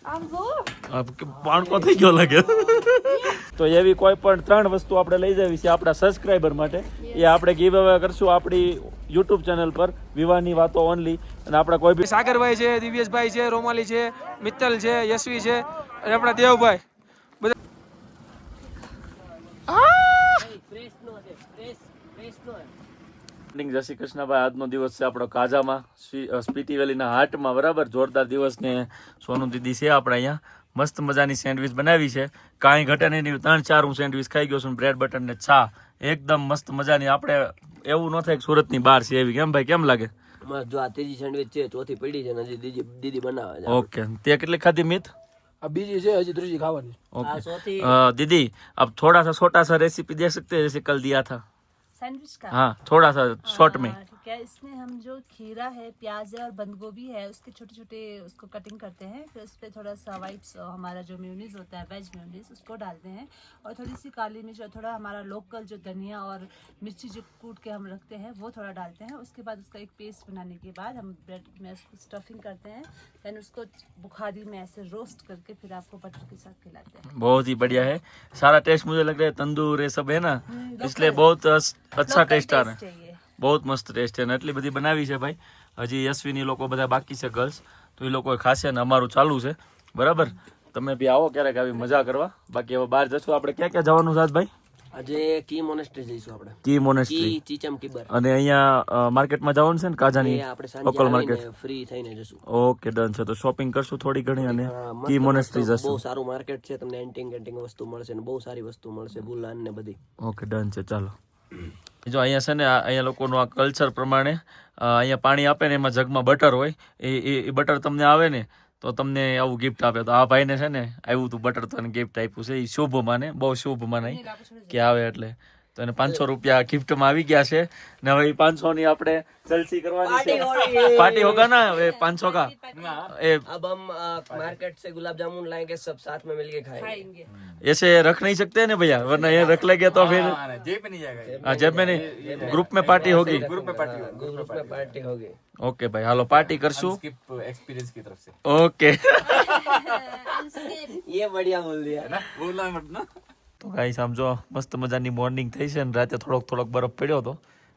પાણકો થઈ ગયો લાગે. તો એવી કોઈ પણ 3 વસ્તુ આપણે લઈ જવી છે આપણા સબસ્ક્રાઇબર માટે. એ આપણે ગીવ અવે કરશું આપણી યુટ્યુબ ચેનલ પર વિવાની વાતો ઓનલી. અને આપણા કોઈ બી સાગરભાઈ છે, દિવ્યેશભાઈ છે, રોમાલી છે, મિત્તલ છે, યશવી છે અને આપણા દેવભાઈ જય શ્રી કૃષ્ણભાઈ. આજનો દિવસ છે આપણો કાજામાં સ્પીટી વેલીના હાટમાં. બરાબર, જોરદાર દિવસ ને સોનુ દીદી છે આપણે અહીંયા. મસ્ત મજાની સેન્ડવિચ બનાવી છે, કાંઈ ઘટે નહીં. 3-4 હું સેન્ડવિચ ખાઈ ગયો છું. બ્રેડ બટર ને ચા એકદમ મસ્ત મજાની. આપણે એવું ન થાય કે સુરતની બહાર છે એવી. કેમ ભાઈ, કેમ લાગે? જો આ ત્રીજી સેન્ડવિચ છે, ચોથી પડી છે ને હજી દીદી બનાવે છે. ઓકે, તે કેટલી ખાધી મિત? આ બીજી છે, હજી ત્રીજી ખાવાની. ओके दीदी, अब थोड़ा सा छोटा सा रेसिपी दे सकते हैं जैसे कल दिया था सैंडविच का। हाँ, थोड़ा सा शॉर्ट में. ठीक है, इसमें हम जो खीरा है, प्याज है और बंद गोभी है, उसके छोटे छोटे उसको कटिंग करते हैं. फिर उस पर थोड़ा सा वाइट हमारा जो मेयोनीज होता है, वेज मेयोनीज, उसको डालते हैं. और थोड़ी सी काली मिर्च और थोड़ा हमारा लोकल जो धनिया और मिर्ची जो कूट के हम रखते हैं वो थोड़ा डालते हैं. उसके बाद उसका एक पेस्ट बनाने के बाद हम ब्रेड में उसको स्टफिंग करते हैं. देन उसको बुखारी में ऐसे रोस्ट करके फिर आपको बटर के साथ खिलाते हैं. बहुत ही बढ़िया है. सारा टेस्ट मुझे लग रहा है तंदूर ये सब है ना, इसलिए बहुत अच्छा टेस्ट आ रहा है. બહુ મસ્ત ટેસ્ટ છે ને એટલી બધી બનાવી છે ભાઈ. હજી યશવીની લોકો બધા બાકી છે ગર્લ્સ, તો એ લોકો ખાશે ને અમારું ચાલુ છે. બરાબર, તમે બી આવો ક્યારેક આવી મજા કરવા. બાકી હવે બહાર જશું આપણે. ક્યાં ક્યાં જવાનું છે ભાઈ? આજે કી મોનેસ્ટ્રી જઈશું આપણે. કી મોનેસ્ટ્રી, ચીચમ કીબર. અને અહીંયા માર્કેટમાં જવાનું છે ને કાજાની લોકલ માર્કેટ. ફ્રી થઈને જશું. ઓકે, ડન છે. તો શોપિંગ કરશું થોડી ઘણી અને કી મોનેસ્ટ્રી જશું. બહુ સારું માર્કેટ છે, તમને એન્ટિંગ વસ્તુ મળશે ને બહુ સારી વસ્તુ મળશે, બુલાન ને બધી. ઓકે, ડન છે. ચાલો. જો અહીંયા છે ને, અહીંયા લોકોનું આ કલ્ચર પ્રમાણે અહીંયા પાણી આપે ને એમાં જગમાં બટર હોય. એ બટર તમને આવે ને તો તમને આવું ગિફ્ટ આપે. તો આ ભાઈને છે ને આવ્યું હતું બટર, તો એને ગિફ્ટ આપ્યું છે. એ શુભ માને, બહુ શુભ માને કે આવે એટલે. તો એને 500 રૂપિયા ગિફ્ટમાં આવી ગયા છે ને. હવે 500 ની આપણે જલસી કરવાની છે. પાર્ટી હોગા ના, હવે 500 का अब हम मार्केट से गुलाब जामुन लाएंगे, सब साथ में मिलके खाएंगे. ऐसे रख नहीं सकते ना भैया, वरना ये रख लेंगे तो फिर जेब में नहीं जाएगा. हाँ, जेब में नहीं, ग्रुप में पार्टी होगी. ग्रुप में पार्टी होगी. ओके भाई, हालो पार्टी करશું एक्सपीरियंस की तरफ से. ओके. ये बढ़िया बोल दिया ना, बोलना मत ना. તો ગાઈસ સમજો, મસ્ત મજાની મોર્નિંગ થઈ છે ને રાતે થોડોક બરફ પડ્યો હતો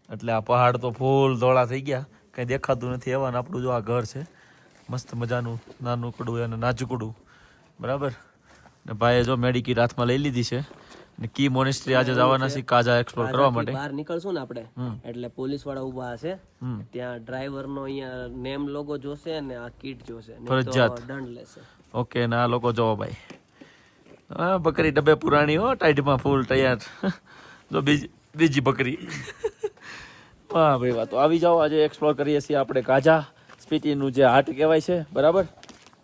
એટલે આ પહાડ તો ફૂલ ધોળા થઈ ગયા, કંઈ દેખાતું નથી. એવા ને આપણું જો આ ઘર છે મસ્ત મજાનું, નાનકડું અને નાજુકડું. બરાબર ને ભાઈએ જો મેડિકિટ હાથમાં લઈ લીધી છે ને કી મોનેસ્ટ્રી આજે જવાના છે કાજા એક્સપ્લોર કરવા માટે. બહાર નીકળશું ને આપણે એટલે પોલીસ વાળા ઊભા હશે, ત્યાં ડ્રાઈવર નો અહીંયા નેમ લોગો જોશે ને આ કીટ જોશે, ફરજિયાત દંડ લેશે. ઓકે, ના લોકો જોવો ભાઈ. હા, બકરી ડબ્બે પુરાણી હો, ટાઈડમાં ફૂલ તૈયાર. જો બીજી બકરી. હા ભાઈ, વાત તો આવી જાઓ. આજે એક્સપ્લોર કરીએ છીએ આપણે કાજા સ્પીટીનું જે હાટ કહેવાય છે. બરાબર,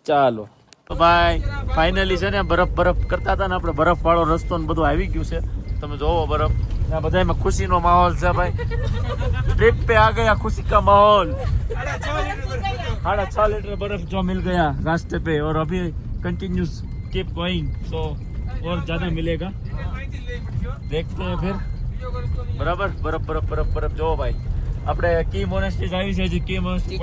ચાલો. તો ભાઈ ફાઇનલી છે ને બરફ કરતા હતા ને આપણે, બરફ વાળો રસ્તો ને બધું આવી ગયું છે. તમે જોવો બરફ, આ બધામાં ખુશીનો માહોલ છે ભાઈ. ટ્રીપ पे आ गया, खुशी का माहौल. 6.5 लीटर बर्फ जो मिल गया रास्ते पे, और अभी कंटिन्यूस कीप गोइंग, so और ज्यादा मिलेगा. देखते हैं फिर. बराबर, बर्फ જો ભાઈ. આપણે કી મોનેસ્ટ્રી આવી છે. કી મોનેસ્ટ્રી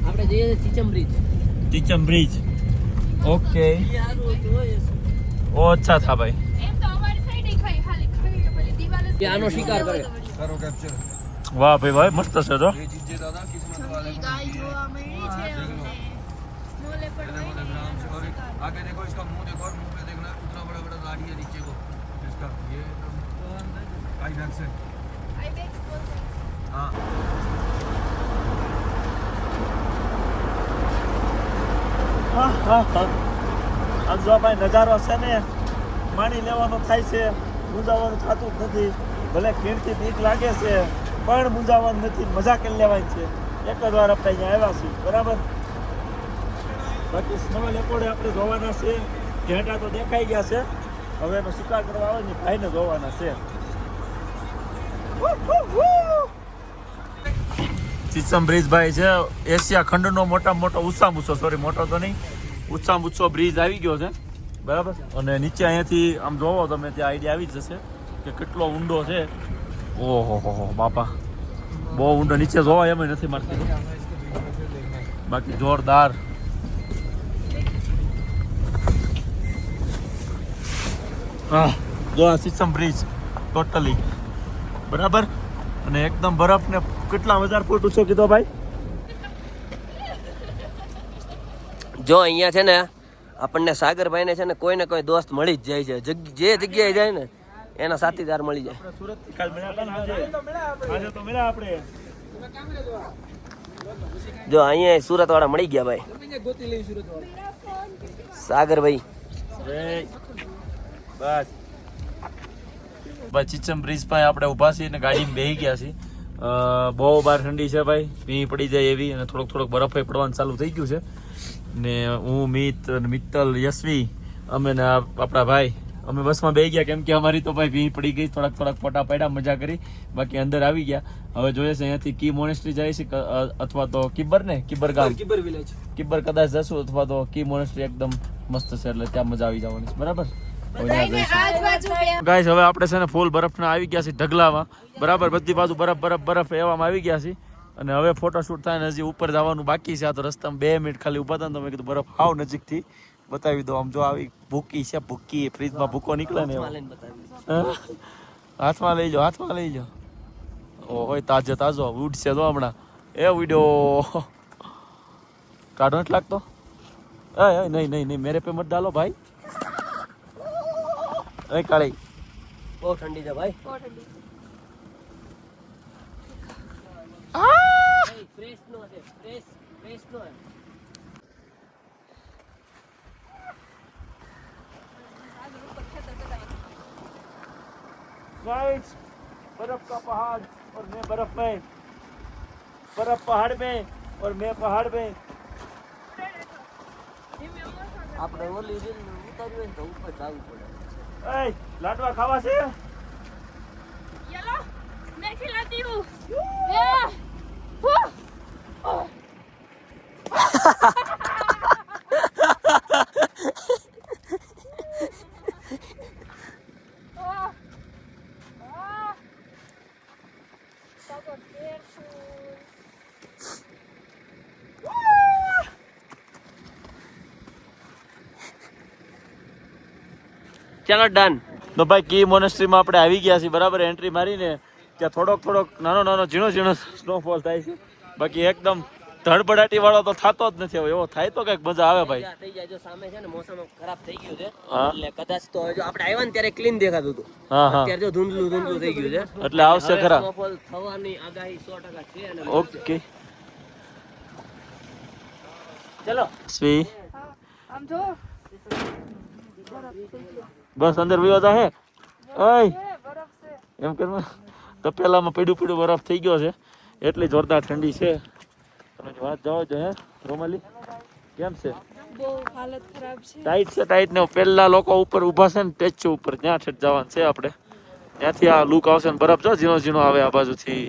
આપણે જઈએ ચીચમ બ્રિજ. ઓકે, ઓ અચ્છા થા ભાઈ. આનો શિકાર કરે. વાહ ભાઈ, ભાઈ મસ્ત છે. તો आगे देखो, इसका मुंह देखो और मुंह पे देखना, उतना बड़ा बड़ा दाढ़ी है नीचे को इसका. ये आईबैक्स है. हाँ, આમ જો ભાઈ નજારો છે ને માણી લેવાનો થાય છે. મૂંઝાવાનું થતું જ નથી. ભલે ખીણથી બીક લાગે છે પણ મૂંઝાવાનું નથી, મજા કરી લેવાની છે. એક જ વાર આપણે અહીંયા આવ્યા છીએ. બરાબર, બાકી સ્નો લેપોડે આપણે જોવાના છે. ઘેટા તો દેખાઈ ગયા છે, હવે એનો શિકાર કરવા આવે ને ભાઈને જોવાના છે. ચીચમ બ્રિજ ભાઈ છે એશિયા ખંડનો મોટામાં મોટો ઊંચો, સોરી મોટો તો નહીં, ઊંચામાં ઊંચો બ્રિજ આવી ગયો છે. બરાબર, અને નીચે અહીંયાથી આમ જોવો તમે ત્યાં આઈડિયા આવી જશે કે કેટલો ઊંડો છે. ઓહો હો બાપા, બહુ ઊંડો નીચે જોવા એમ નથી મારતી બાકી જોરદાર. હા જો આ સિસ્ટમ બ્રિજ ટોટલી બરાબર અને એકદમ બરફ ને કેટલા 1000 ફૂટ ઊંચો કીધો ભાઈ. જો અહીંયા છે ને આપણને સાગરભાઈ ને છે ને કોઈ દોસ્ત મળી જ જાય છે. જે જગ્યાએ જાય ને એના સાથીદાર મળી જાય. સુરત થી કાલ મળ્યા તો મળ્યા આપણે. જો અહીંયા સુરત વાળા મળી ગયા ભાઈ. સાગરભાઈ બસ ચીચમ બ્રિજ પાસે આપણે ઊભા છીએ ને ગાડીમાં બેસી ગયા છીએ. બહુ બહાર ઠંડી છે ભાઈ, ભીં પડી જાય એવી અને થોડોક બરફ પડવાનું ચાલુ થઈ ગયું છે ને હું મિત્તલ યશવી અમે ને આપણા ભાઈ અમે બસમાં બેસી ગયા કેમ કે અમારી તો ભાઈ ભીં પડી ગઈ. થોડાક ફોટા પડ્યા, મજા કરી, બાકી અંદર આવી ગયા. હવે જોઈએ છે અહીંયાથી કી મોનેસ્ટ્રી જાય છે અથવા તો કિબ્બર ગામ કિબ્બર કદાચ જશું અથવા તો કી મોનેસ્ટ્રી એકદમ મસ્ત છે એટલે ત્યાં મજા આવી જવાની છે. બરાબર ગાઈસ હવે આપણે છે ને ફૂલ બરફના આવી ગયા છે ઢગલામાં. બરાબર બધી બાજુ બરફ એવામાં આવી ગયા છે અને હવે ફોટોશૂટ થાય ને હજી ઉપર જવાનું બાકી છે. આ તો રસ્તામાં 2 મિનિટ ખાલી ઉભા હતા ને તો મેં કીધું બરફ હાવ નજીકથી બતાવી દો. આમ જો આવી ભૂકી છે, ભૂકી ફ્રીજમાં ભૂકો નીકળે ને હાથમાં લઈ લો. ઓહો તાજો ઉડશે તો હમણાં એ વિડિયો કાઢો નથી લાગતો. નહીં મેરે પે મત ડાલો ભાઈ. કાળી બહુ ઠંડી છે ભાઈ. गाइस बर्फ का पहाड़ और मैं बर्फ में, बर्फ पहाड़ में और मैं पहाड़ में. આપણે ઓલી રીલ ઉતાર્યું હોય ને તો ઉપર જવું પડે. ए लाडवा खावा से चलो मैं खिलाती हूँ. ચલો ડન. તો ભાઈ કી મોનેસ્ટ્રીમાં આપણે આવી ગયા છીએ. બરાબર એન્ટ્રી મારીને ત્યાં થોડોક નાનો ઝીણો સ્નોફોલ થાય છે. બાકી એકદમ ધડબડાટી વાળો તો થતો જ નથી. હવે એવો થાય તો કઈક મજા આવે ભાઈ. થઈ જાય જો સામે છે ને મોસમ ખરાબ થઈ ગયું છે એટલે કદાચ તો જો આપણે આવ્યા ને ત્યારે ક્લીન દેખાતું હતું. અત્યારે જો ધૂંધલું થઈ ગયું છે એટલે આવશે ખરા. સ્નોફોલ થવાની આગાહી 100% છે અને ઓકે ચલો સ્વી हम जो બસ અંદર વિવાદા હે ઓય बर्फ से એમ કરવા તો પેલામાં પીડું બરફ થઈ ગયો છે એટલી જોરદાર ઠંડી છે. તમે વાત જાઓ છો હે રોમાલી કેમ છે? બહુ હાલત ખરાબ છે. ટાઈટ ને પેલા લોકો ઉપર ઊભા છે ને સ્ટેચ્યુ ઉપર ત્યાં ઠેઠ જવાનું છે આપણે. ત્યાંથી આ લુક આવશે ને બરફ જો ઝીણો આવે આ બાજુથી.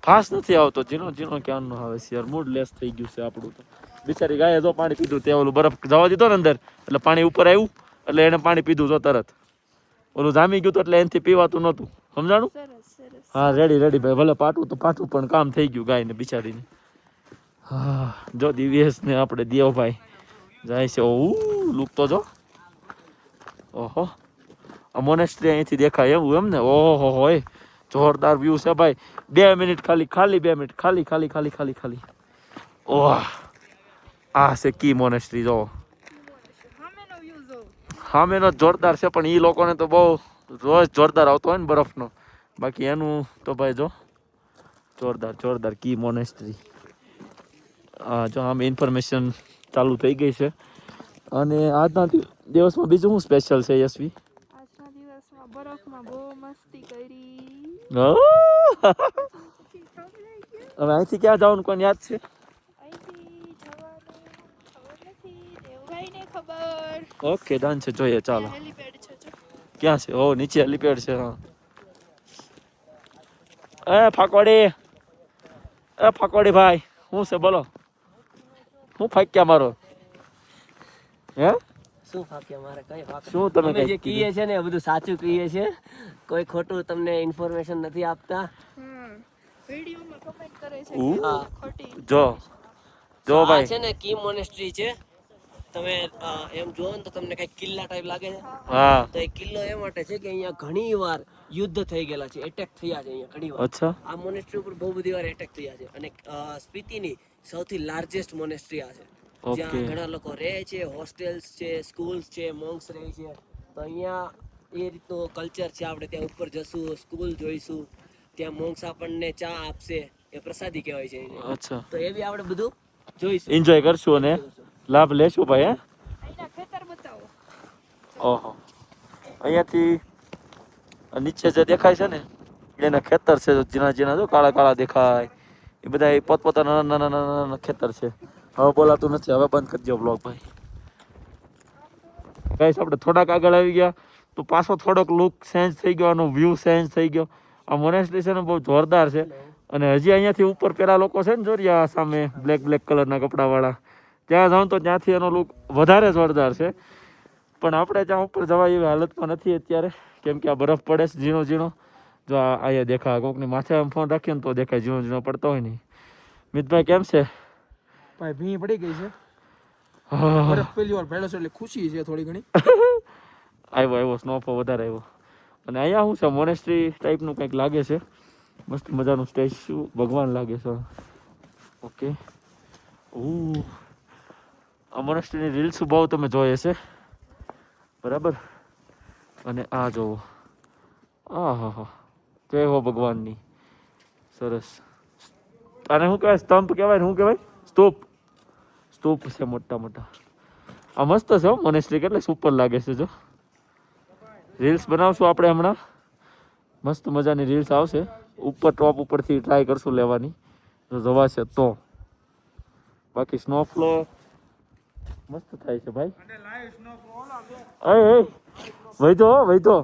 ફાસ્ટ નથી આવતો, ઝીણો ક્યાંનો આવે છે યાર. મૂડ લેસ થઈ ગયું છે આપણું તો. બિચારી ગાયે જો પાણી પીધું તે ઓલું બરફ જવા દીધો ને અંદર એટલે પાણી ઉપર આવ્યું એટલે એને પાણી પીધું તો તરત. ઓલું જામી ગયું એટલે એનાથી પીવાતું નહોતું. સમજાણું? હા રેડી ભાઈ. ભલે પાટું પણ કામ થઈ ગયું ગાયને બિચારીને. હા જો દિવ્યેશ ને આપણે દેવભાઈ જાય છે. લુક તો જો. ઓહો આ મોનેસ્ટ્રી અહીંથી દેખાય એવું એમ ને. ઓહો હોય જોરદાર વ્યૂ છે ભાઈ. 2 મિનિટ ખાલી 2 મિનિટ ખાલી. ઓહ આ છે કી મોનેસ્ટ્રી જો. સામેનો જોરદાર છે પણ એ લોકોને તો બહુ રોજ જોરદાર આવતો હોય ને બરફનો. બાકી એનું તો ભાઈ જો જોરદાર કી મોનેસ્ટ્રી. હા જો આમ ઇન્ફોર્મેશન ચાલુ થઈ ગઈ છે. અને આજના દિવસમાં બીજું શું સ્પેશિયલ છે યશવી? આજના દિવસમાં બરફમાં બહુ મસ્તી કરી. હવે અહીંથી ક્યાં જવાનું કોને યાદ છે? અહીંથી જવાનું ખબર નથી, દેવભાઈને ખબર. ઓકે ડન છે જોઈએ ચાલો. હેલીપેડ છે જો. ક્યાં છે? ઓ નીચે હેલીપેડ છે. હા એ ફાકોડી ભાઈ શું છે બોલો? હું ફાક્યા મારો હે? શું ફાક્યા મારે કઈ ફાક્યા? શું તમે અમે જે કઈ કહીએ છે ને એ બધું સાચું કહીએ છે. કોઈ ખોટું તમને ઇન્ફોર્મેશન નથી આપતા. વિડીયોમાં કમેન્ટ કરે છે ઉ. કે ખોટી જો જો આ ભાઈ છે ને કી મોનેસ્ટ્રી છે. તમે એમ જોવો ને તો તમને કઈ કિલ્લા ટાઈપ લાગે છે. હા તો એ કિલ્લો એ માટે છે કે અહીંયા ઘણી વાર યુદ્ધ થઈ ગયેલા છે, એટેક થયા છે અહીંયા ઘણી વાર. અચ્છા આ મોનેસ્ટ્રી ઉપર બહુ બધી વાર એટેક થયા છે અને સ્પીતિની સૌથી લાર્જેસ્ટ મોનેસ્ટ્રી આ છે. ઓકે જ્યાં ઘણા લોકો રહે છે, હોસ્ટેલ્સ છે, સ્કૂલ્સ છે, મોંક્સ રહે છે. તો અહીંયા એ રીતનું કલ્ચર છે. આપણે ત્યાં ઉપર જશું, સ્કૂલ જોઈશું, ત્યાં મોંક્સ આપણને ચા આપશે, એ પ્રસાદી કહેવાય છે એને. અચ્છા તો એ બી આપણે બધું જોઈશું. એન્જોય કરશું અને લાભ લેશું ભાઈ. હે અહીંના ખેતર બતાવો. ઓહો અહીંયાથી નીચે જે દેખાય છે ને એના ખેતર છે, ઝીણા ઝીણા જો કાળા કાળા દેખાય, એ બધા પોતપોતાના નાના નાના નાના ખેતર છે. હવે બોલાતું નથી, હવે બંધ કરી દો બ્લોગ ભાઈ. ગાઈસ આપણે થોડાક આગળ આવી ગયા તો પાછો થોડોક લુક ચેન્જ થઈ ગયો, આનો વ્યૂ ચેન્જ થઈ ગયો. આ મોનેસ્ટ્રી છે ને બહુ જોરદાર છે. અને હજી અહીંયાથી ઉપર પેલા લોકો છે ને જોરિયા સામે બ્લેક કલરના કપડાવાળા, ત્યાં જાઉં તો ત્યાંથી એનો લુક વધારે જોરદાર છે. પણ આપણે ત્યાં ઉપર જવા એવી હાલતમાં નથી અત્યારે, કેમ કે આ બરફ પડે છે ઝીણો ઝીણો. જો અહીંયા દેખાય, કોકની માથે આમ ફોન રાખીએ ને તો દેખાય ઝીણો ઝીણો પડતો હોય નહીં. મિતભાઈ કેમ છે? ભાઈ ભીં પડી ગઈ છે, બરફ પહેલી વાર ભેળો છે એટલે ખુશી છે થોડી ઘણી. આવ્યો સ્નોફો વધારે આવ્યો. અને અહીંયા શું છે મોનેસ્ટ્રી ટાઈપનું કંઈક લાગે છે, મસ્ત મજાનું સ્ટેચ્યુ ભગવાન લાગે છે. ઓકે આ મોનેસ્ટ્રીની રીલ્સ બહુ તમે જોઈએ છે બરાબર. અને આ જોવો, આ હા હા જય હો ભગવાનની. સરસ. આને શું કહેવાય? સ્તંભ કહેવાય ને શું કહેવાય? સ્તૂપ છે મોટા મોટા. આ મસ્ત છે હો મોનેસ્ટ્રી, કેટલે સુપર લાગે છે. જો રીલ્સ બનાવશું આપણે હમણાં, મસ્ત મજાની રીલ્સ આવશે. ઉપર ટોપ ઉપરથી ટ્રાય કરશું લેવાની જો જવાશે તો. બાકી સ્નોફ્લો મસ્ત થાય છે ભાઈ. વૈધો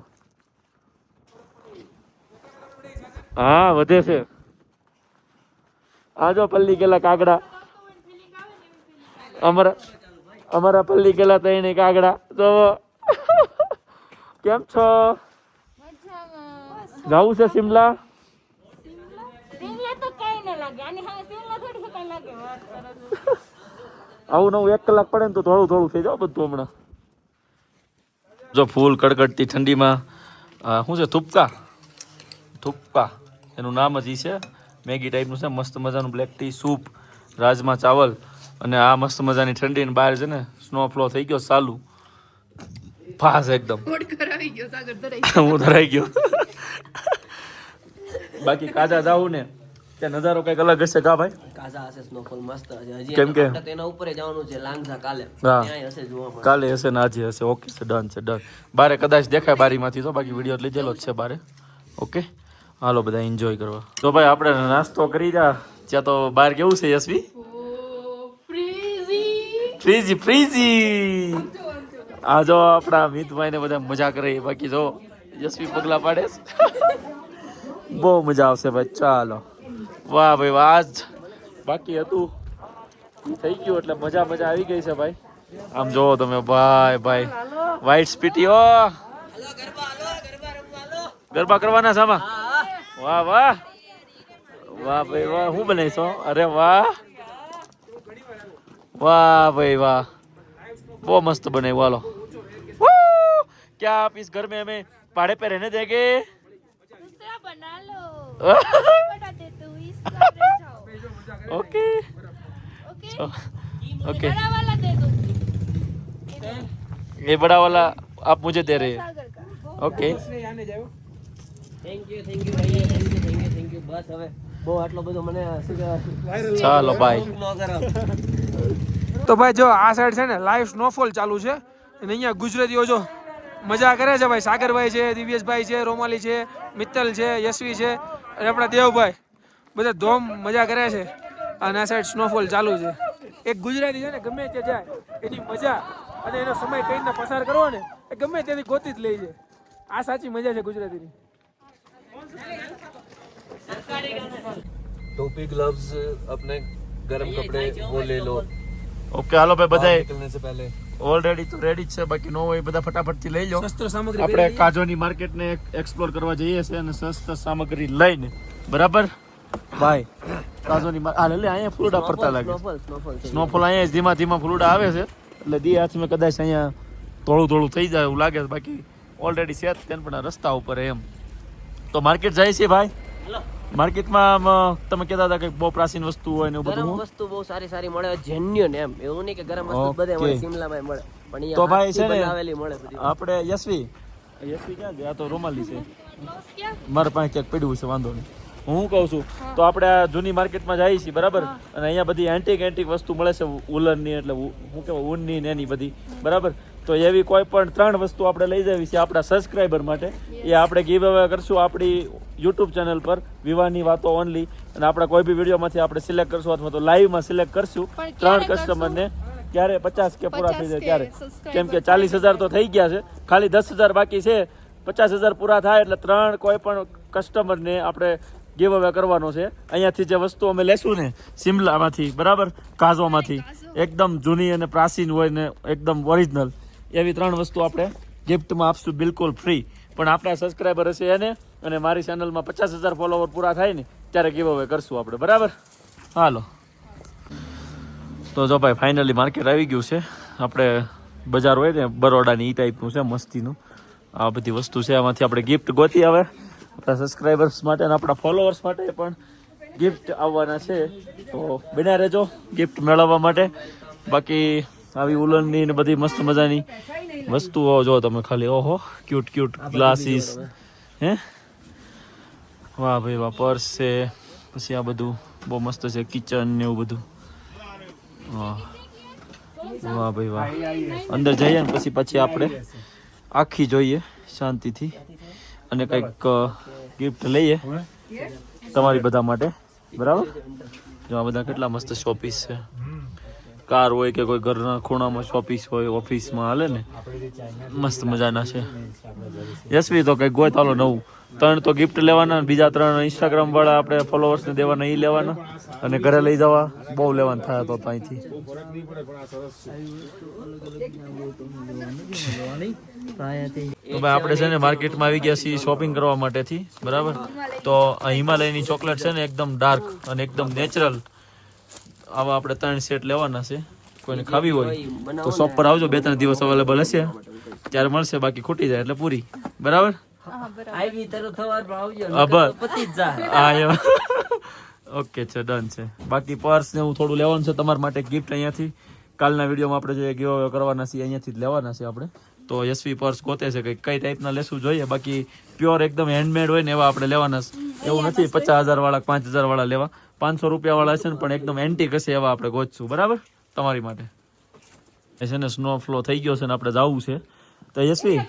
હા વધે છે. આ જો પલ્લી ગયેલા કાગડા, અમારા પલ્લી ગયેલા તો એને કાગડા. તો કેમ છો? જવું છે શિમલા? આવું નવું 1 કલાક પડે ને તો થોડું થોડું થઈ જાવ બધું હમણાં. જો ફૂલ કડકડતી ઠંડીમાં શું છે? થુપકા એનું નામ જ ઈ છે. મેગી ટાઈપનું છે, મસ્ત મજાનું બ્લેક ટી, સૂપ, રાજમા ચાવલ. અને આ મસ્ત મજાની ઠંડી ને બહાર છે ને સ્નોફ્લો થઈ ગયો ચાલુ, ફાસ એકદમ. હું ધરાઈ ગયો. બાકી કાજા જાવું ને ત્યાં નજારો કઈક અલગ હશે કા ભાઈ? કાઝા હશે, સ્નોફોલ મસ્ત હશે. હજી કેમ કે આપણે તેના ઉપર જવાનું છે લાંગઝા કાલે. હા. ત્યાં હશે જોવા મળે. કાલે હશે ને આજે હશે. ઓકે છે, ડન છે, ડન. બારે કદાચ દેખાય બારીમાંથી તો, બાકી વિડીયો લીધેલો જ છે બારે. ઓકે હાલો બધા એન્જોય કરવા. તો ભાઈ આપણે નાસ્તો કરી રહ્યા ત્યાં તો બહાર કેવું છે યશવી? ફ્રીઝી. આ જો આપણા મિતભાઈ ને બધા મજા કરે, બાકી જો યશવી પગલા પાડે બહુ મજા આવશે ભાઈ. ચાલો વાહ ભાઈ વાહ. આજ બાકી હતું થઈ ગયું એટલે મજા આવી ગઈ છે ભાઈ. આમ જોવો તમે ભાઈ વ્હાઈટ સ્પીટીઓ ગરબા કરવાના છે આમાં. વાહ ભાઈ વાહ. હું બનાવીશો? અરે વાહ ભાઈ વાહ, બહુ મસ્ત બનાવ્યું. હાલો क्या आप इस घर में हमें भाड़े पे रहने देंगे? दूसरा बना लो। बता दे तू इसका रह जाओ। ओके ओके बड़ा वाला दे दो। ये बड़ा वाला आप मुझे दे रहे हैं? सागर का। Okay thank you. બસ હવે બહુ આટલો બધો મને શું કહેવાય, ચાલો બાય. ન કરો. તો ભાઈ જો આ સાઈડ છે ને લાઈવ સ્નોફોલ ચાલુ છે અને અહીંયા ગુજરાતીઓ જો મજા કરે છે ભાઈ. સાગરભાઈ છે, દિવ્યેશભાઈ છે, રોમાલી છે, મિત્તલ છે, યશવી છે અને આપણા દેવભાઈ, બધા ધોમ મજા કરે છે. અને આ સાઈડ સ્નોફોલ ચાલુ છે. એક ગુજરાતી છે ને ગમે તે જાય એની મજા અને એનો સમય કઈ રીતના પસાર કરવો ને એ ગમે ત્યાંથી ગોતી જ લે છે. આ સાચી મજા છે ગુજરાતીની. टोपी ग्लव्स अपने गर्म कपड़े वो ले लो ઓકે હાલો ભાઈ બધા निकलने से पहले. ઓલરેડી તો રેડી જ છે, બાકી નો હોય બધા ફટાફટથી લઈ લો. શસ્ત્ર સામગ્રી આપણે કાજોની માર્કેટને એક્સપ્લોર કરવા જઈએ છીએ અને સસ્ત સામગ્રી લઈને બરાબર. ભાઈ કાજુની હાલ એટલે અહીંયા ફ્રૂડા પડતા લાગે સ્નોફોલ અહીંયા જ ધીમા ધીમા ફ્રૂડા આવે છે એટલે દી હાથમાં કદાચ અહીંયા થોડું થઈ જાય એવું લાગે છે બાકી ઓલરેડી છે તેન પણ રસ્તા ઉપર એમ તો માર્કેટ જાય છે ભાઈ માર્કેટમાં તમે કહેતા હતા કે બહુ પ્રાચીન વસ્તુ હોય ને એવું ગરમ બધું વસ્તુ બહુ સારી મળે જેન્યુઅન એમ એવું નહીં કે ગરમ વસ્તુ બધે મળે શિમલામાં મળે પણ તો ભાઈ છે ને બનાવેલી મળે બધી આપણે યશવી ક્યાં ગયા તો રોમાલી છે મારા પાસે ક્યાંક પડ્યું છે વાંધો નહીં હું કહું છું તો આપણે આ જૂની માર્કેટમાં જઈએ છીએ બરાબર અને અહીંયા બધી એન્ટિક વસ્તુ મળે છે ઉલનની એટલે શું કહેવાય ઊનની ને એની બધી બરાબર તો એવી કોઈ પણ 3 વસ્તુ આપણે લઈ જવી છે આપણા સબસ્ક્રાઈબર માટે એ આપણે ગીવ અવે કરશું આપણી યુટ્યુબ ચેનલ પર વિવાહની વાતો ઓનલી અને આપણા કોઈ બી વિડીયોમાંથી આપણે સિલેક્ટ કરશું અથવા તો લાઈવમાં સિલેક્ટ કરશું 3 કસ્ટમરને ક્યારે 50 કે પૂરા થઈ જાય ત્યારે કેમ કે 40,000 તો થઈ ગયા છે ખાલી 10,000 બાકી છે 50,000 પૂરા થાય એટલે 3 કોઈ પણ કસ્ટમરને આપણે ગીવ અવે કરવાનો છે અહીંયાથી જે વસ્તુ અમે લેશું ને શિમલામાંથી બરાબર કાઝોમાંથી એકદમ જૂની અને પ્રાચીન હોય ને એકદમ ઓરિજિનલ એવી 3 વસ્તુ આપણે ગિફ્ટમાં આપશું બિલકુલ ફ્રી પણ આપણા સબસ્ક્રાઈબર હશે એને અને મારી ચેનલમાં 50,000 ફોલોવર પૂરા થાય ને ત્યારે ગીવ અવે કરશું આપણે બરાબર હાલો તો જો ભાઈ ફાઇનલી માર્કેટ આવી ગયું છે આપણે બજાર હોય ને બરોડાની એ ટાઈપનું છે મસ્તીનું આ બધી વસ્તુ છે આમાંથી આપણે ગિફ્ટ ગોતી આવે આપણા સબસ્ક્રાઈબર્સ માટે અને આપણા ફોલોવર્સ માટે પણ ગિફ્ટ આવવાના છે તો બન્યા રહેજો ગિફ્ટ મેળવવા માટે બાકી આવી ઉલનની ને બધી મસ્ત મજાની વસ્તુઓ જો તમે ખાલી ઓહો ક્યુટ ગ્લાસીસ હે વાહ ભાઈ વાહ પર્સ છે પછી આ બધું બહુ મસ્ત છે કિચન ને એવું બધું વાહ ભાઈ વાહ અંદર જઈએ ને પછી આપણે આખી જોઈએ શાંતિથી અને કંઈક ગિફ્ટ લઈએ તમારી બધા માટે બરાબર જો આ બધા કેટલા મસ્ત શોપીસ છે કાર હોય કે કોઈ ઘરના ખૂણામાં શોપીસ હોય ઓફિસમાં હાલે ને મસ્ત મજાના છે યશવી તો કંઈક ગોય ચાલો નવું 3 તો ગિફ્ટ લેવાના બીજા 3 ઇન્સ્ટાગ્રામ વાળા આપણે ફોલોવર્સને દેવાના એ લેવાના અને ઘરે લઈ જવા બહુ લેવાનું થાય તો અહીંથી તો ભાઈ આપણે છે ને માર્કેટમાં આવી ગયા છીએ શોપિંગ કરવા માટેથી બરાબર તો આ હિમાલયની ચોકલેટ છે ને એકદમ ડાર્ક અને એકદમ નેચરલ આવા આપણે 3 સેટ લેવાના છે કોઈને ખાવી હોય તો શોપ પર આવજો 2-3 દિવસ અવેલેબલ હશે ત્યારે મળશે બાકી ખૂટી જાય એટલે પૂરી બરાબર આવી તરત સવારમાં આવજો પતી જ જાય ઓકે છે ડન છે બાકી પર્સ ને હું થોડું લેવાનું છે તમારા માટે ગિફ્ટ અહીંયાથી કાલના વિડીયોમાં આપણે જે ગીવ અવે કરવાના છીએ અહીંયાથી જ લેવાના છે આપણે તો યશવી પર્સ ગોતે છે કે કઈ ટાઈપના લેશું જોઈએ બાકી પ્યોર એકદમ હેન્ડમેડ હોય ને એવા આપણે લેવાના છે એવું નથી 50,000 વાળા 5,000 વાળા લેવા 500 રૂપિયા વાળા છે ને પણ એકદમ એન્ટીક હશે એવા આપણે ગોતશું બરાબર તમારી માટે એ છે ને સ્નો ફ્લો થઈ ગયો છે ને આપણે જવું છે તો યશવી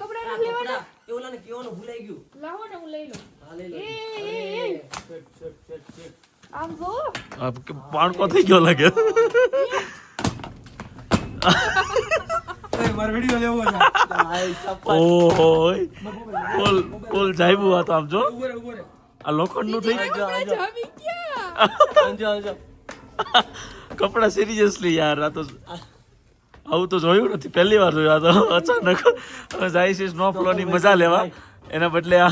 પાણકો થઈ ગયો લાગે ઓહો ફૂલ જાયબુ આ તો આમ જો આ લોખંડનું થઈ ગયું કપડા સિરિયસલી યાર આ તો આવું તો જોયું નથી પહેલી વાર જોયું આ તો અચાનક હવે જાય છે સ્નોફ્લો ની મજા લેવા એના બદલે આ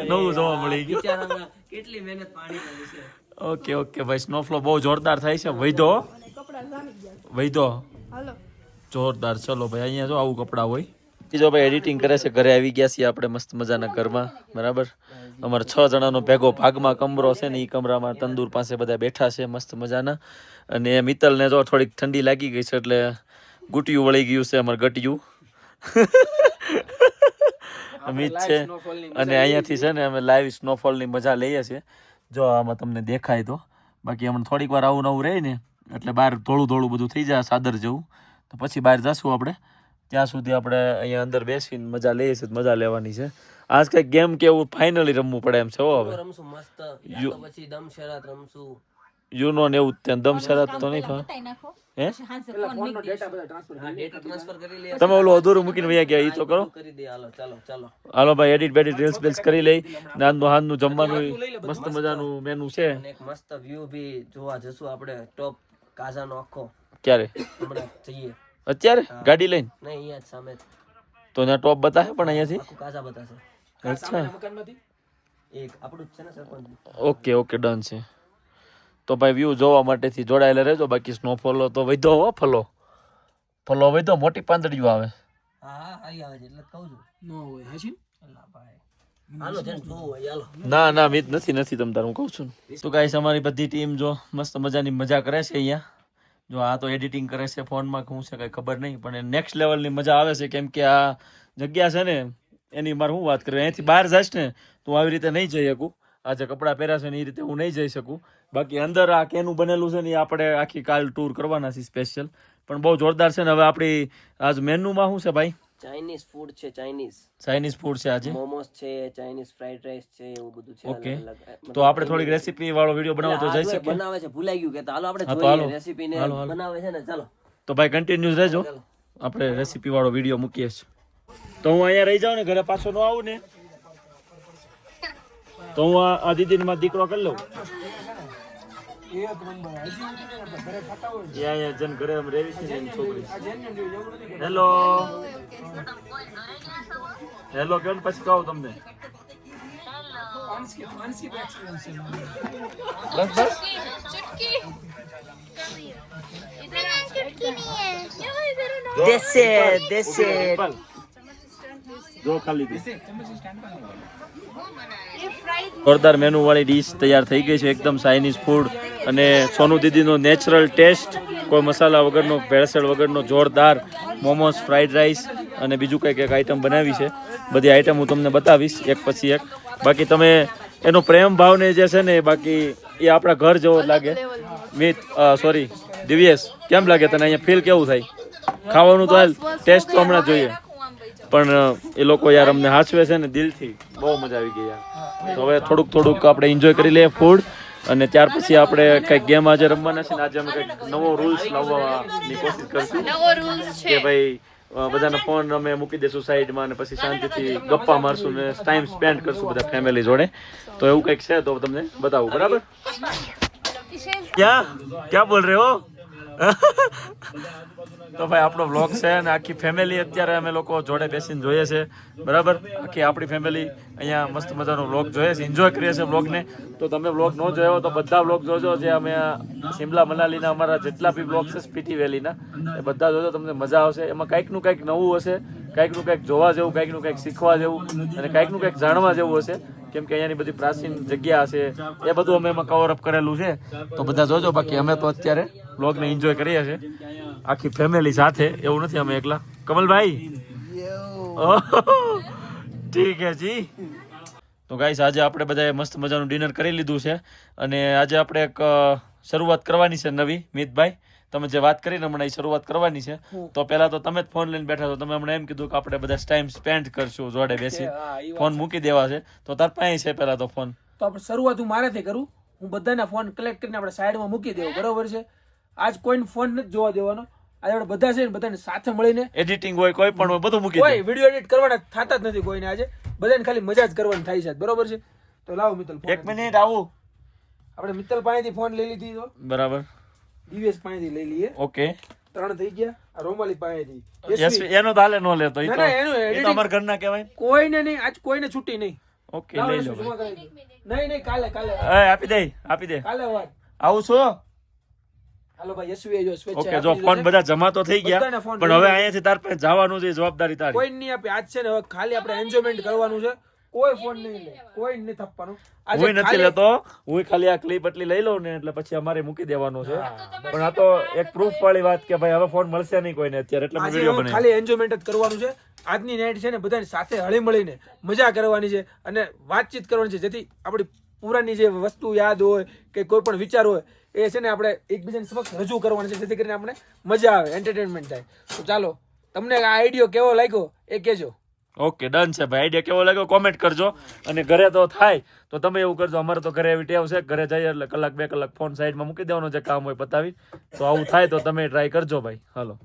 નવું જોવા મળી ગયું કેટલી મહેનત પાણી કરી છે ઓકે ભાઈ સ્નોફ્લો બહુ જોરદાર થાય છે વૈધો જોરદાર ચલો ભાઈ અહીંયા જો આવું કપડા હોય જો ભાઈ એડિટિંગ કરે છે ઘરે આવી ગયા છીએ આપણે મસ્ત મજાના ઘરમાં બરાબર અમારે 6 જણાનો ભેગો ભાગમાં કમરો છે ને એ કમરામાં તંદૂર પાસે બધા બેઠા છે મસ્ત મજાના અને મિત્તલને જો થોડીક ઠંડી લાગી ગઈ છે એટલે ગુટિયું વળી ગયું છે અમારે ગટિયું અમિત છે અને અહીંયાથી છે ને અમે લાઈવ સ્નોફોલની મજા લઈએ છીએ જો આમાં તમને દેખાય તો બાકી હમણાં થોડીક વાર આવું નવું રહે ને એટલે બહાર થોડું બધું થઈ જાય સાદર જેવું તો પછી બહાર જશું આપણે ત્યાં સુધી આપણે અહીંયા અંદર બેસીને મજા લઈએ છીએ મજા લેવાની છે આજ કઈ ગેમ કે એવું ફાઇનલી રમવું પડે એમ છે હો હવે રમશું મસ્ત પછી દમ શરાત રમશું યુનો ને એવું ત્યાં દમ શરાત તો નહીં ખા હે ડેટા ટ્રાન્સફર કરી લે તમે ઓલું અધૂરું મૂકીને વયા ગયા ઈ તો કરો કરી દે ચાલો હાલો ભાઈ એડિટ રીલ્સ બેલ્સ કરી લઈ હાનનું જમવાનું મસ્ત મજાનું મેનુ છે અને એક મસ્ત વ્યૂ ભી જોવા જશું આપણે ટોપ કાઝાનો આખો ક્યારે હમણાં જઈએ અત્યારે ગાડી લઈને નહીં અહીંયા જ સામે તો ત્યાં ટોપ બતાવે પણ અહીંયાથી આખું કાઝા બતાશે અચ્છા એક આપણું જ છે ને સરપંચ ઓકે ડન છે તો ભાઈ વ્યૂ જોવા માટેથી જોડાયેલા રહેજો. બાકી સ્નોફોલ તો વધ્યો હો, ફલો વધ્યો, મોટી પાંદડીઓ આવે. હા આવી આવે છે એટલે કહું છું. નો હોય હાચી અલા ભાઈ હાલો જેને જોવું હોય હાલો. ના મિત નથી તમ તાર, હું કહું છું ને. તો ગાઈસ અમારી બધી ટીમ જો મસ્ત મજાની મજા કરે છે અહીંયા. જો આ તો એડિટિંગ કરે છે ફોનમાં, શું છે કઈ ખબર નહીં, પણ નેક્સ્ટ લેવલની મજા આવે છે. કેમ કે આ જગ્યા છે ને એની મારે શું વાત કરું, અહીંથી બહાર જઈશ ને તો આવી રીતે નહીં જઈ શકું. આ જે કપડાં પહેર્યા છે ને એ રીતે હું નહીં જઈ શકું. બાકી અંદર આ કેનું બનેલું છે ને એ આપણે આખી કાલ ટૂર કરવાના છે સ્પેશિયલ, પણ બહુ જોરદાર છે ને. હવે આપણી આજ મેનુમાં શું છે ભાઈ? ચાઇનીઝ ફૂડ છે, ચાઇનીઝ ફૂડ છે આજે. મોમોસ છે, ચાઇનીઝ ફ્રાઈડ રાઈસ છે, એવું બધું છે. ઓકે, તો આપણે થોડીક રેસીપી વાળો વિડીયો બનાવો તો જઈ શકીએ. બનાવે છે, ભૂલાઈ ગયું કે હાલો આપણે હા, તો જોઈએ હાલો. રેસીપી ને બનાવે છે ને. ચાલો તો ભાઈ કન્ટિન્યુઅસ રહેજો, આપણે રેસીપી વાળો વિડીયો મૂકીએ છીએ. તો હું અહીંયા રહી જાઉં ને, ઘરે પાછો ન આવું ને, તો હું આ દીદીને મારો દીકરો કરી લઉં. અહીંયા જન ઘરે આમ રહેવી છે ને એની છોકરી. હેલો કેમ પછી કહું તમને. બસ જો ખાલી જોરદાર મેનુ વાળી ડીશ તૈયાર થઈ ગઈ છે, એકદમ ચાઇનીઝ ફૂડ. અને સોનુ દીદીનો નેચરલ ટેસ્ટ, કોઈ મસાલા વગરનો, ભેળસેળ વગરનો જોરદાર મોમોસ, ફ્રાઈડ રાઈસ અને બીજું કંઈક એક આઈટમ બનાવી છે. બધી આઈટમ હું તમને બતાવીશ એક પછી એક. બાકી તમે એનો પ્રેમ ભાવને જે છે ને, બાકી એ આપણા ઘર જેવો લાગે. સોરી દિવ્યેશ, કેમ લાગે તને અહીંયા ફીલ કેવું થાય? ખાવાનું તો હાલ, ટેસ્ટ તો હમણાં જોઈએ, પણ એ લોકો યાર અમને હાચવે છે ને દિલથી, બહુ મજા આવી ગઈ યાર. તો હવે થોડુંક આપણે એન્જોય કરી લઈએ ફૂડ, અને ત્યાર પછી આપણે કંઈક ગેમ આજે રમવાના છે ને. આજે અમે કંઈક નવો રૂલ્સ લાવવાની કોશિશ કરશું કે ભાઈ બધાના ફોન અમે મૂકી દઈશું સાઈડમાં, અને પછી શાંતિથી ગપ્પા મારશું ને ટાઈમ સ્પેન્ડ કરશું બધા ફેમિલી જોડે. તો એવું કંઈક છે, તો તમને બતાવું. બરાબર? ક્યાં બોલ રહે હો? તો ભાઈ આપણો વ્લોગ છે અને આખી ફેમિલી અત્યારે અમે લોકો જોડે બેસીને જોઈએ છે. બરાબર? આખી આપણી ફેમિલી અહીંયા મસ્ત મજાનો વ્લોગ જોઈએ છે, એન્જોય કરીએ છીએ વ્લોગને. તો તમે વ્લોગ ન જોયો તો બધા વ્લોગ જોજો, જે અમે શિમલા મનાલીના અમારા જેટલા બી વ્લોગ છે સ્પીતિ વેલીના, એ બધા જોજો, તમને મજા આવશે. એમાં કંઈકનું કંઈક નવું હશે, કંઈકનું કંઈક જોવા જેવું, કંઈકનું કંઈક શીખવા જેવું, અને કંઈકનું કંઈક જાણવા જેવું હશે. કેમ કે અહીંયાની બધી પ્રાચીન જગ્યા છે, એ બધું અમે એમાં કવર અપ કરેલું છે. તો બધા જોજો. બાકી અમે તો અત્યારે વ્લોગને એન્જોય કરીએ છીએ આખી ફેમિલી સાથે, એવું નથી અમે એકલા. કમલભાઈ ઠીક હે જી. તો ગાઈસ આજે આપણે બધાએ મસ્ત મજાનું ડિનર કરી લીધું છે, અને આજે આપણે એક શરૂઆત કરવાની છે નવી. મિતભાઈ, તમે જે વાત કરીને હમણાં એ શરૂઆત કરવાની છે. તો પહેલા તો તમે જ ફોન લઈને બેઠા છો, તમે હમણાં એમ કીધું કે આપણે બધા ટાઈમ સ્પેન્ડ કરશું જોડે બેસી, ફોન મૂકી દેવા છે. તો તાર પાસે છે પહેલા તો ફોન? તો આપણે શરૂઆત હું મારેથી કરું. હું બધાના ફોન કલેક્ટ કરીને આપણે સાઈડમાં મૂકી દેવો, બરોબર છે? આજ કોઈને ફોન નથી જોવા દેવાનો. આજે આપણે બધા છે ને, બધાને સાથે મળીને એડિટિંગ હોય, કોઈ પણ હોય, બધું મૂકી કોઈ વિડીયો એડિટ કરવાના થતા જ નથી કોઈને. આજે બધાને ખાલી મજા જ કરવાની થાય છે, બરોબર છે? તો લાવો મિત્તલ, એક મિનિટ આવું. આપણે મિત્તલ પાસેથી ફોન લઈ લીધી, તો બરાબર, દિવ્યેશ પાસેથી લઈ લઈએ. ઓકે, 3 થઈ ગયા. આ રોમાલી પાસેથી. એનો તો હાલે નો લેતો, એ ના, તો ના, એનું એ તો editing અમારા ઘરના કહેવાય. કોઈને નહીં, આજ કોઈને છૂટી નહીં. ઓકે, લઈ લો ભાઈ. નહીં, કાલે આપી દે કાલે વાત. આવું છો. હાલો ભાઈ, યશવી જો સ્વેચ્છાએ ઓકે, જો આપી ફોન દીધો છે. બધા જમા તો થઈ ગયા, બધાના ફોન પણ હવે અહીંયાથી તાર પાસે જવાનું છે, જવાબદારી તારી. કોઈ નહીં આપે. આજ છે ને, હવે ખાલી આપણે એન્જોયમેન્ટ કરવાનું છે. કોઈ ફોન નહીં લે, કોઈ નહીં થપ્પાનું. આજે હું નથી ખાલી- લેતો, હું ખાલી આ ક્લિપ એટલી લઈ લઉં ને, એટલે પછી અમારે મૂકી દેવાનું છે. પણ આ તો એક પ્રૂફ વાળી વાત કે ભાઈ હવે ફોન મળશે નહીં કોઈને અત્યારે, એટલે મેં આજે વિડીયો હવે બનાવ્યો. ખાલી એન્જોયમેન્ટ જ કરવાનું છે. આજની નાઈટ છે ને, બધાની સાથે હળી મળીને મજા કરવાની છે અને વાતચીત કરવાની છે, જેથી આપણી પુરાની જે વસ્તુ યાદ હોય કે કોઈ પણ વિચાર હોય એ છે ને આપણે એકબીજાની સમક્ષ રજૂ કરવાની છે, જેથી કરીને આપણે મજા આવે, એન્ટરટેનમેન્ટ થાય. તો ચાલો, તમને આ આઈડિયો કેવો લાગ્યો એ કહેજો. ઓકે, ડન છે ભાઈ. આઈડિયા કેવો લાગ્યો કોમેન્ટ કરજો, અને ઘરે તો થાય તો તમે એવું કરજો. અમારે તો ઘરે એવી ટેવ છે, ઘરે જઈએ એટલે 1-2 કલાક ફોન સાઈડમાં મૂકી દેવાનો, જે કામ હોય પતાવી. તો આવું થાય તો તમે ટ્રાય કરજો ભાઈ. હાલો.